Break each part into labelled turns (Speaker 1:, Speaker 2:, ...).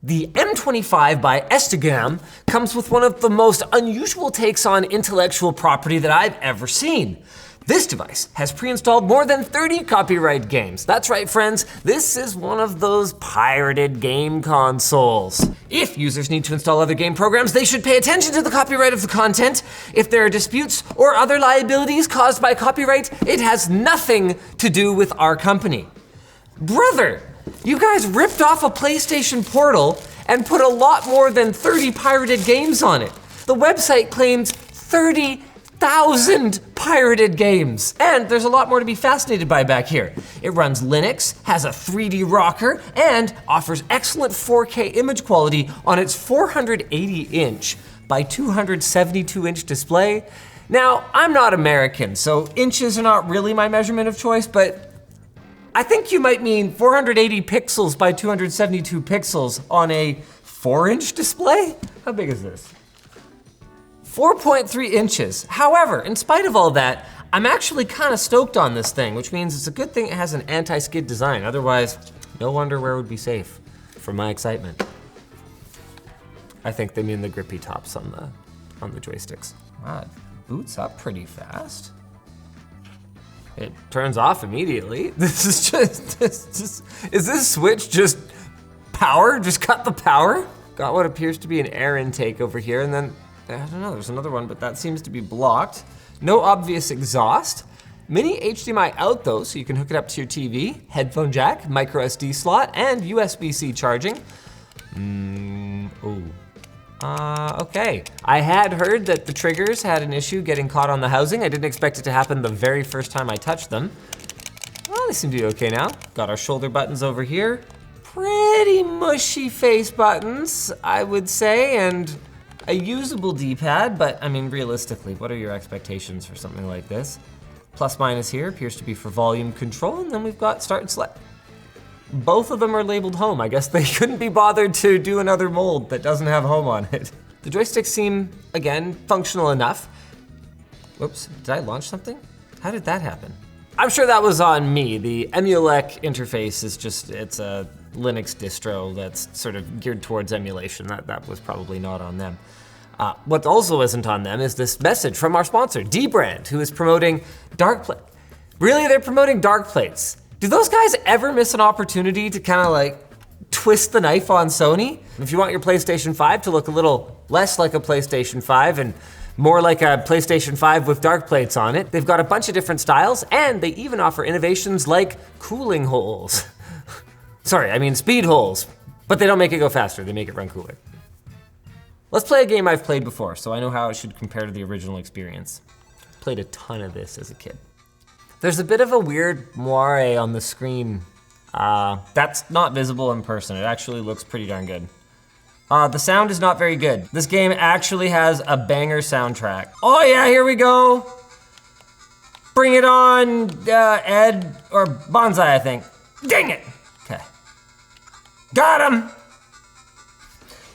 Speaker 1: The M25 by SJGAM comes with one of the most unusual takes on intellectual property that I've ever seen. This device has pre-installed more than 30 copyright games. That's right, friends, this is one of those pirated game consoles. If users need to install other game programs, they should pay attention to the copyright of the content. If there are disputes or other liabilities caused by copyright, it has nothing to do with our company. Brother, you guys ripped off a PlayStation Portal and put a lot more than 30 pirated games on it. The website claims 30,000 pirated games. And there's a lot more to be fascinated by back here. It runs Linux, has a 3D rocker, and offers excellent 4K image quality on its 480-inch by 272-inch display. Now, I'm not American, so inches are not really my measurement of choice, but I think you might mean 480 pixels by 272 pixels on a 4-inch display? How big is this? 4.3 inches. However, in spite of all that, I'm actually kind of stoked on this thing, which means it's a good thing it has an anti-skid design. Otherwise, no underwear would be safe for my excitement. I think they mean the grippy tops on the joysticks. Wow, it boots up pretty fast. It turns off immediately. Is this switch just power? Just cut the power? Got what appears to be an air intake over here, and then, I don't know, there's another one, but that seems to be blocked. No obvious exhaust. Mini HDMI out though, so you can hook it up to your TV, headphone jack, micro SD slot, and USB-C charging. Okay. I had heard that the triggers had an issue getting caught on the housing. I didn't expect it to happen the very first time I touched them. Well, they seem to be okay now. Got our shoulder buttons over here. Pretty mushy face buttons, I would say, and a usable D-pad, but I mean, realistically, what are your expectations for something like this? Plus minus here appears to be for volume control, and then we've got start and select. Both of them are labeled home. I guess they couldn't be bothered to do another mold that doesn't have home on it. The joysticks seem, again, functional enough. Whoops, did I launch something? How did that happen? I'm sure that was on me. The Emulec interface is just, it's a Linux distro that's sort of geared towards emulation. That was probably not on them. What also isn't on them is this message from our sponsor, dbrand, who is promoting dark plate. Really, they're promoting dark plates. Do those guys ever miss an opportunity to kind of like twist the knife on Sony? If you want your PlayStation 5 to look a little less like a PlayStation 5 and more like a PlayStation 5 with dark plates on it, they've got a bunch of different styles, and they even offer innovations like cooling holes. Sorry, I mean speed holes, but they don't make it go faster, they make it run cooler. Let's play a game I've played before, so I know how it should compare to the original experience. Played a ton of this as a kid. There's a bit of a weird moire on the screen. That's not visible in person. It actually looks pretty darn good. The sound is not very good. This game actually has a banger soundtrack. Oh yeah, here we go. Bring it on, Ed, or Bonsai, I think. Dang it. Okay. Got him.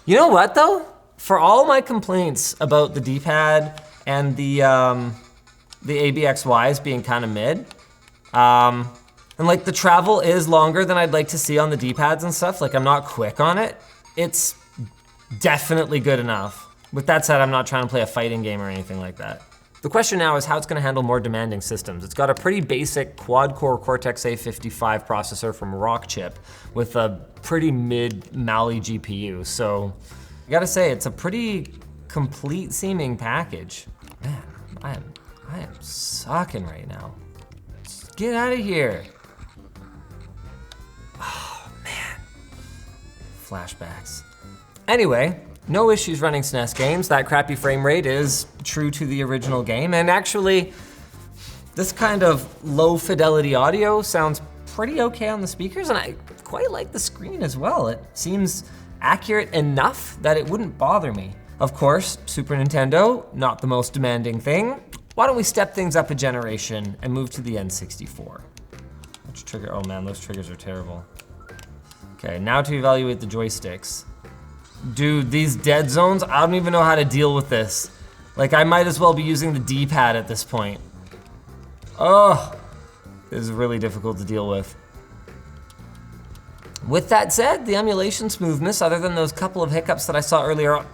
Speaker 1: You know what though? For all my complaints about the D-pad and the ABXYs being kind of mid. And like the travel is longer than I'd like to see on the D-pads and stuff. Like I'm not quick on it. It's definitely good enough. With that said, I'm not trying to play a fighting game or anything like that. The question now is how it's gonna handle more demanding systems. It's got a pretty basic quad-core Cortex-A55 processor from Rockchip with a pretty mid Mali GPU. So I gotta say, it's a pretty complete seeming package. Man, I am sucking right now. Just get out of here. Oh man, flashbacks. Anyway, no issues running SNES games. That crappy frame rate is true to the original game, and actually, this kind of low fidelity audio sounds pretty okay on the speakers, and I quite like the screen as well. It seems accurate enough that it wouldn't bother me. Of course, Super Nintendo, not the most demanding thing. Why don't we step things up a generation and move to the N64? Which trigger, oh man, those triggers are terrible. Okay, now to evaluate the joysticks. Dude, these dead zones, I don't even know how to deal with this. Like, I might as well be using the D-pad at this point. Oh, this is really difficult to deal with. With that said, the emulation smoothness, other than those couple of hiccups that I saw earlier on.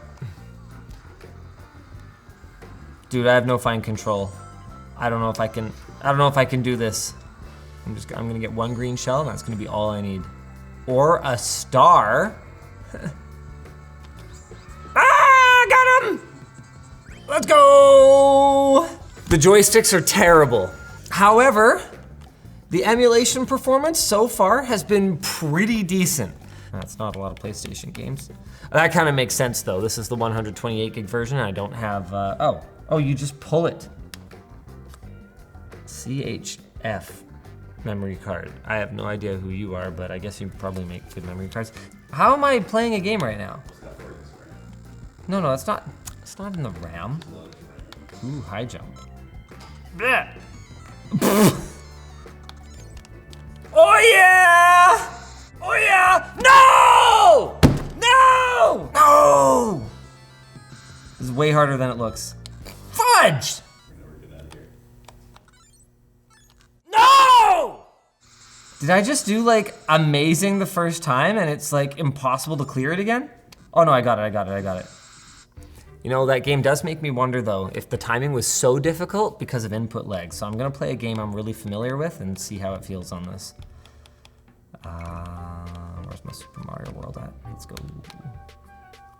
Speaker 1: Dude, I have no fine control. I don't know if I can do this. I'm gonna get one green shell and that's gonna be all I need. Or a star. Ah, got him! Let's go! The joysticks are terrible. However, the emulation performance so far has been pretty decent. That's not a lot of PlayStation games. That kind of makes sense though. This is the 128 gig version. I don't have, oh, you just pull it. CHF memory card. I have no idea who you are, but I guess you probably make good memory cards. How am I playing a game right now? No, it's not in the RAM. Ooh, high jump. Blech. Oh yeah! Oh yeah! No! No! No! This is way harder than it looks. Fudge! No! Did I just do like amazing the first time and it's like impossible to clear it again? Oh no, I got it. You know, that game does make me wonder though, if the timing was so difficult because of input lag. So I'm gonna play a game I'm really familiar with and see how it feels on this. Where's my Super Mario World at? Let's go.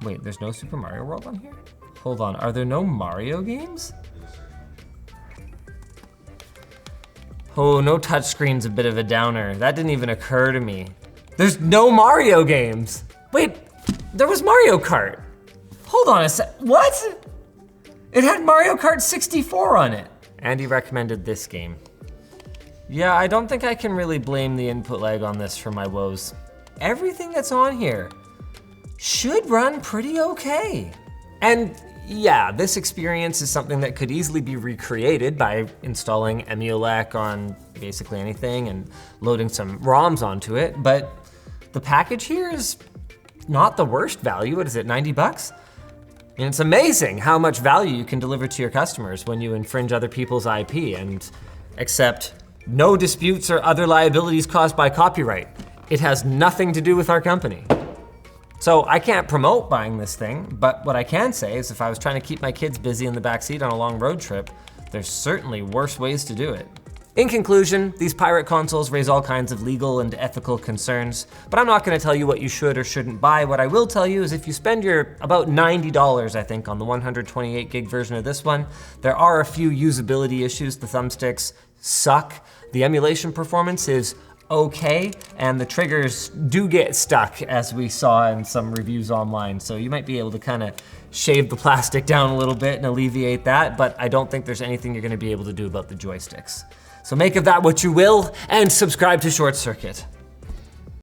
Speaker 1: Wait, there's no Super Mario World on here? Hold on, are there no Mario games? Oh, no touchscreen's a bit of a downer. That didn't even occur to me. There's no Mario games. Wait, there was Mario Kart. Hold on a sec, what? It had Mario Kart 64 on it. Andy recommended this game. Yeah, I don't think I can really blame the input lag on this for my woes. Everything that's on here should run pretty okay. And yeah, this experience is something that could easily be recreated by installing Emulec on basically anything and loading some ROMs onto it, but the package here is not the worst value. What is it, 90 bucks? And it's amazing how much value you can deliver to your customers when you infringe other people's IP and accept no disputes or other liabilities caused by copyright. It has nothing to do with our company. So I can't promote buying this thing, but what I can say is if I was trying to keep my kids busy in the backseat on a long road trip, there's certainly worse ways to do it. In conclusion, these pirate consoles raise all kinds of legal and ethical concerns, but I'm not gonna tell you what you should or shouldn't buy. What I will tell you is if you spend your about $90, I think, on the 128 gig version of this one, there are a few usability issues. The thumbsticks suck. The emulation performance is okay, and the triggers do get stuck, as we saw in some reviews online. So you might be able to kind of shave the plastic down a little bit and alleviate that, but I don't think there's anything you're gonna be able to do about the joysticks. So make of that what you will, and subscribe to ShortCircuit.